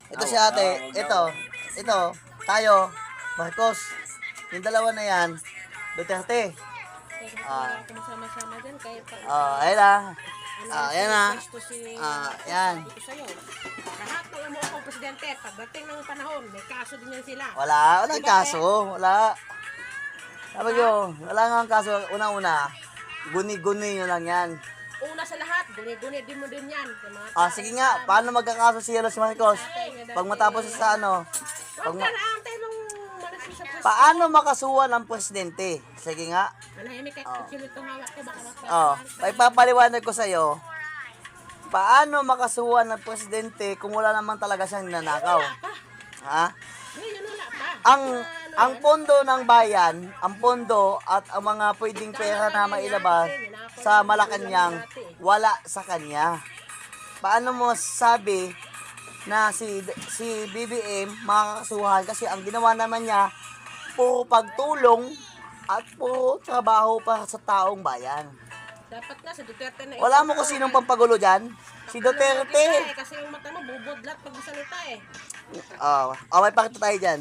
Ito si ate, ito, tayo, Marcos. Yung dalawa na yan, Duterte. Kaya Ah, kung masama-sama dyan, kahit pa ayan na. ano Ayan na. gusto si Yan. sabi ko sa'yo. Lahat ng umuupong presidente, pagdating ng panahon, may kaso din yan sila. Walang Diba, kaso, wala. Sabi ko, wala nga ang kaso. Una-una, guni-guni nyo lang yan. Una sa lahat, guni-guni din mo din yan. Sa mga Sige nga, paano magkakaso si Marcos? Pag matapos sa ano, pag Huwag ka na ang tanong malasin sa presidente. paano makasuhan ang presidente? Sige nga. Manahimik ka, kutsilyo itong hawak ko, baka Ipapaliwanag ko sa'yo, paano makasuhan ng presidente kung wala naman talaga siyang ninanakaw? Ha? Ngayon wala pa. Ang pondo ng bayan, ang pondo at ang mga pwedeng pera na mailabas sa Malacanang, wala sa kanya. Paano mo sabi na si BBM makakasuhan kasi ang ginawa naman niya puro pagtulong at puro trabaho para sa taong bayan. Dapat nga sa Duterte na Wala mo kung sinong pampagulo dyan? Si Duterte. Kasi yung mata mo, bubudlat pag masalita eh. May pakita tayo dyan.